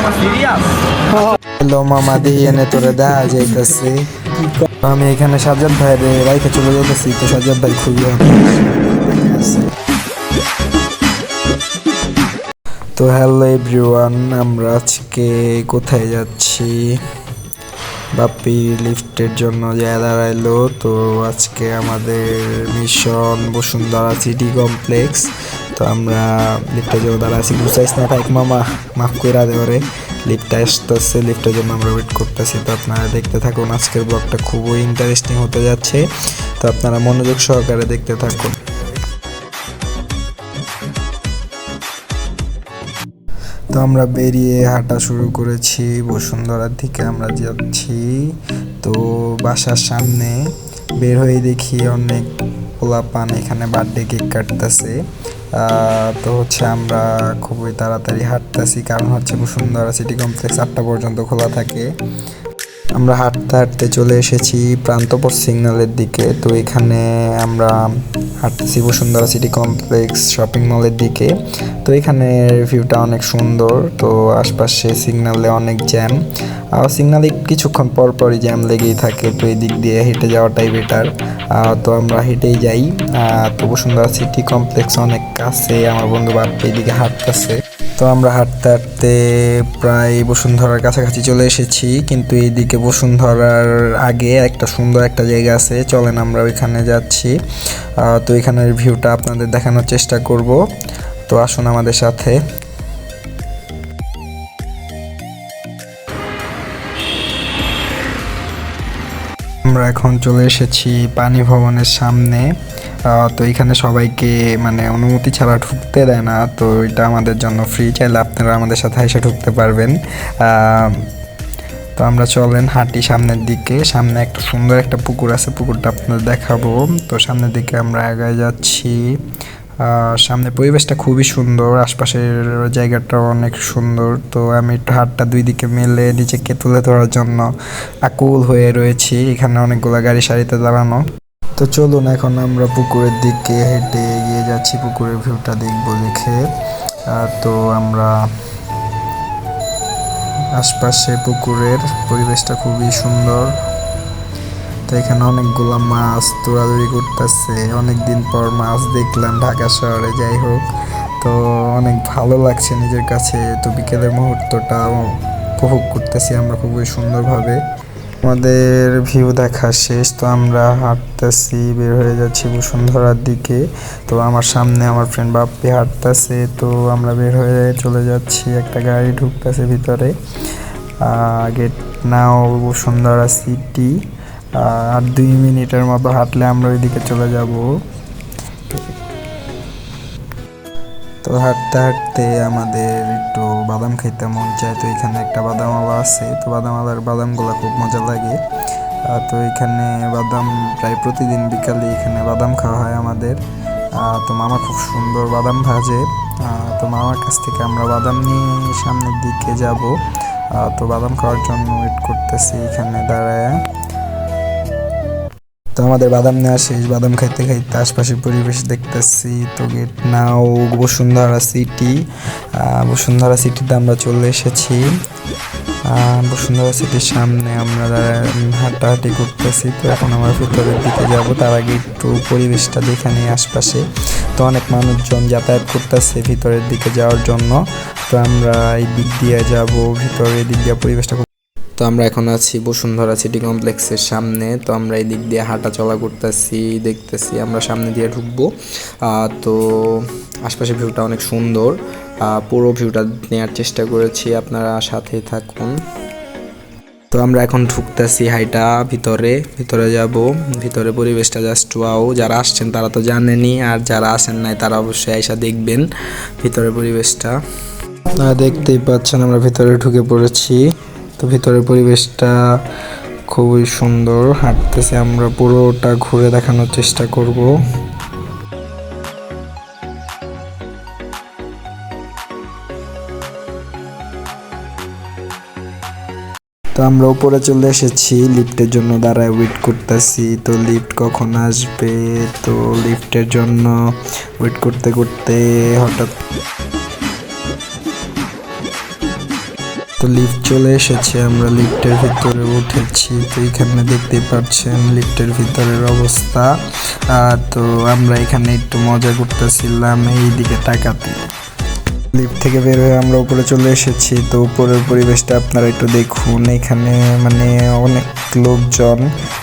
Hello মামা, দিয়ে এনে তোরে দেখা যাইতেছে। আমি এখানে সাজ্জাদ ভাইরে রাইখে চলে যেতেছি, তো সাজ্জাদ ভাই খুবই আছে। তো হ্যালো এভরিওয়ান, আমরা আজকে কোথায় যাচ্ছি? বাপ্পি লিফটের জন্য যায় দাঁড়াইলো। তো আজকে আমাদের মিশন বসুন্ধরা সিটি কমপ্লেক্স। তো আমরা লিফটের জন্য দাঁড়াচ্ছি। বুঝাইস না থাক মামা, মাফ করে দেওয়ারে। লিফটটা আসতেছে, লিফটের জন্য আমরা ওয়েট করতেছি। তো আপনারা দেখতে থাকুন, আজকের ব্লগটা খুবই ইন্টারেস্টিং হতে যাচ্ছে। তো আপনারা মনোযোগ সহকারে দেখতে থাকুন। তো আমরা বেরিয়ে হাঁটা শুরু করেছি, বসুন্ধরার দিকে আমরা যাচ্ছি। তো বাসার সামনে বের হয়ে দেখি অনেক পোলাপান এখানে বার্থডে কেক কাটতেছে। তো আমরা খুবই তাড়াতাড়ি হাঁটতেছি, কারণ বসুন্ধরা সিটি কমপ্লেক্স 8টা পর্যন্ত খোলা থাকে। আমরা হাঁটতে হাঁটতে চলে এসেছি প্রান্তপর সিগন্যালের দিকে। তো এখানে আমরা হাঁটতেছি বসুন্ধরা সিটি কমপ্লেক্স শপিং মলের দিকে। তো এখানে ভিউটা অনেক সুন্দর। তো আশপাশে সিগন্যালে অনেক জ্যাম, আর সিগন্যালে কিছুক্ষণ পর পরই জ্যাম লেগেই থাকে। তো এই দিক দিয়ে হেঁটে যাওয়াটাই বেটার। তো আমরা হেঁটেই যাই। তো বসুন্ধরা সিটি কমপ্লেক্স অনেক কাছে, আমার বন্ধু বাপ্পি এদিকে হাঁটতেছে। তো আমরা হাঁটতে হাঁটতে প্রায় বসুন্ধরার কাছাকাছি চলে এসেছি, কিন্তু এইদিকে বসুন্ধরার আগে একটা সুন্দর একটা জায়গা আছে, চলেন আমরা ওইখানে যাচ্ছি। তো এখানের ভিউটা আপনাদের দেখানোর চেষ্টা করব। তো আসুন আমাদের সাথে। আমরা এখন চলে এসেছি পানি ভবনের সামনে। তো এখানে সবাইকে অনুমতি ছাড়া ঢুকতে দেয় না। তো এটা আমাদের জন্য ফ্রি, চাইলে আপনারা আমাদের সাথে এসে ঢুকতে পারবেন। তো আমরা চলেন হাঁটি সামনের দিকে। সামনে একটা সুন্দর একটা পুকুর আছে, পুকুরটা আপনাদের দেখাবো। তো সামনের দিকে আমরা এগিয়ে যাচ্ছি। সামনে পরিবেশটা খুবই সুন্দর, আশপাশের জায়গাটাও অনেক সুন্দর। তো আমি একটু হাতটা দুই দিকে মেলে নিজেকে তুলে ধরার জন্য আকুল হয়ে রয়েছি। এখানে অনেকগুলো গাড়ি সারিতে দাঁড়ানো। তো চলুন এখন আমরা পুকুরের দিকে হেঁটে এগিয়ে যাচ্ছি, পুকুরের ভিউটা দেখবো দেখে। তো আমরা আশপাশে পুকুরের পরিবেশটা খুবই সুন্দর। তো এখানে অনেকগুলো মাছ দৌড়াদৌড়ি করতেছে, অনেকদিন পর মাছ দেখলাম ঢাকা শহরে। যাই হোক, তো অনেক ভালো লাগছে নিজের কাছে। তো বিকেলের মুহূর্তটা উপভোগ করতেছি আমরা খুবই সুন্দরভাবে। আমাদের ভিউ দেখা শেষ, তো আমরা হাঁটতেছি, বের হয়ে যাচ্ছি বসুন্ধরার দিকে। তো আমার সামনে আমার ফ্রেন্ড বাপ্পি হাঁটতেছে। তো আমরা বের হয়ে চলে যাচ্ছি, একটা গাড়ি ঢুকতেছে ভিতরে। গেট নাও বসুন্ধরা সিটি। আর 2 মিনিটের মতো হাঁটলে আমরা ওইদিকে চলে যাব। তো হাঁটতে হাঁটতে আমাদের একটু বাদাম খাইতে মন চায়। তো এখানে একটা বাদামওয়ালা আছে, তো বাদামওয়ালার বাদামগুলো খুব মজা লাগে। তো এখানে বাদাম প্রায় প্রতিদিন বিকালে এখানে বাদাম খাওয়া হয় আমাদের। তো মামা খুব সুন্দর বাদাম ভাজে। তো মামার কাছ থেকে আমরা বাদাম নিয়ে সামনের দিকে যাব। তো বাদাম খাওয়ার জন্য ওয়েট করতেছি এখানে দাঁড়ায়। তো আমাদের বাদাম নেওয়া শেষ, বাদাম খাইতে খাইতে আশপাশের পরিবেশ দেখতেছি। তো গেট নাও বসুন্ধরা সিটি। বসুন্ধরা সিটিতে আমরা চলে এসেছি। বসুন্ধরা সিটির সামনে আমরা হাঁটাহাঁটি করতেছি। তো এখন আমরা ভিতরের দিকে যাব, তার আগে একটু পরিবেশটা দেখে নিই আশপাশে। তো অনেক মানুষজন যাতায়াত করতেছে ভিতরের দিকে যাওয়ার জন্য। তো আমরা এই দিক দিয়ে যাব ভিতরে, দিক দিয়ে পরিবেশটা। তো আমরা এখন আছি বসুন্ধরা সিটি কমপ্লেক্সের সামনে। তো আমরা এই দিক দিয়ে হাঁটা চলা করতেছি, দেখতেছি আমরা সামনে দিয়ে ঢুকবো। তো আশপাশের ভিউটা অনেক সুন্দর, পুরো ভিউটা নেওয়ার চেষ্টা করেছি, আপনারা সাথে থাকুন। তো আমরা এখন ঢুকতেছি হাইটা ভিতরে যাব। ভিতরে পরিবেশটা জাস্ট ওয়াও। যারা আসছেন তারা তো জানেনই, আর যারা আসেন নাই তারা অবশ্যই এসে দেখবেন ভিতরে পরিবেশটা। দেখতেই পাচ্ছেন আমরা ভিতরে ঢুকে পড়েছি। তো ভিতরের পরিবেশটা খুবই সুন্দর। হাঁটতেছি আমরা, পুরোটা ঘুরে দেখানোর চেষ্টা করব। তো আমরা উপরে চলে এসেছি, লিফটের জন্য দাঁড়ায় ওয়েট করতেছি। তো লিফট কখন আসবে, তো লিফটের জন্য ওয়েট করতে করতে হঠাৎ তো লিফট চলে এসেছে, আমরা লিফটের ভিতরে উঠেছি। তো এখানে দেখতে পাচ্ছেন লিফটের ভিতরের অবস্থা। তো আমরা এখানে একটু মজা করতেছিলাম এই দিকে তাকাতে। লিফট থেকে বের হয়ে আমরা উপরে চলে এসেছি। তো উপরের পরিবেশটা আপনারা একটু দেখুন, এখানে মানে অনেক লোকজন।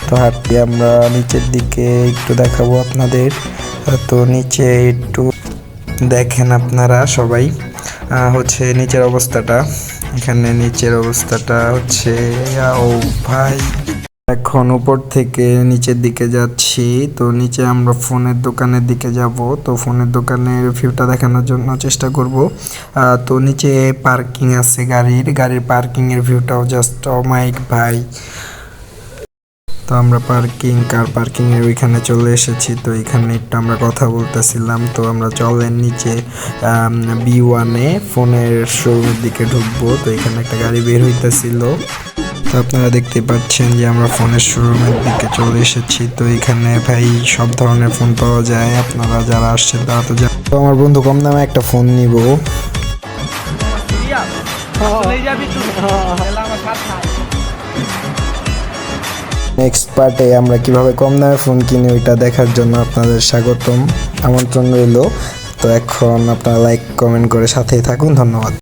তো হাঁটতে আমরা নিচের দিকে একটু দেখাবো আপনাদের। তো নিচে একটু দেখেন আপনারা সবাই, হচ্ছে নিচের অবস্থাটা। এখানে নিচের অবস্থাটা হচ্ছে ও ভাই, এখন উপর থেকে নিচের দিকে যাচ্ছি। তো নিচে আমরা ফোনের দোকানের দিকে যাব। তো ফোনের দোকানের ভিউটা দেখানোর জন্য চেষ্টা করব। তো নিচে পার্কিং আছে গাড়ির পার্কিংয়ের ভিউটাও জাস্ট অমাইক ভাই। তো আমরা কার পার্কিংয়ের ওইখানে চলে এসেছি। তো এখানে একটু আমরা কথা বলতেছিলাম। তো আমরা চলেন নিচে B1-এ ফোনের শোরুমের দিকে ঢুকবো। তো এখানে একটা গাড়ি বের হইতেছিল। তো আপনারা দেখতে পাচ্ছেন যে আমরা ফোনের শোরুমের দিকে চলে এসেছি। তো এখানে ভাই সব ধরনের ফোন পাওয়া যায়, আপনারা যারা আসছেন তারা তো জানেন। তো আমার বন্ধু কম দামে একটা ফোন নিব। নেক্সট পার্টে আমরা কিভাবে কম দামে ফোন কিনি ওইটা দেখার জন্য আপনাদের স্বাগতম, আমন্ত্রণ রইল। তো এখন আপনারা লাইক কমেন্ট করে সাথেই থাকুন, ধন্যবাদ।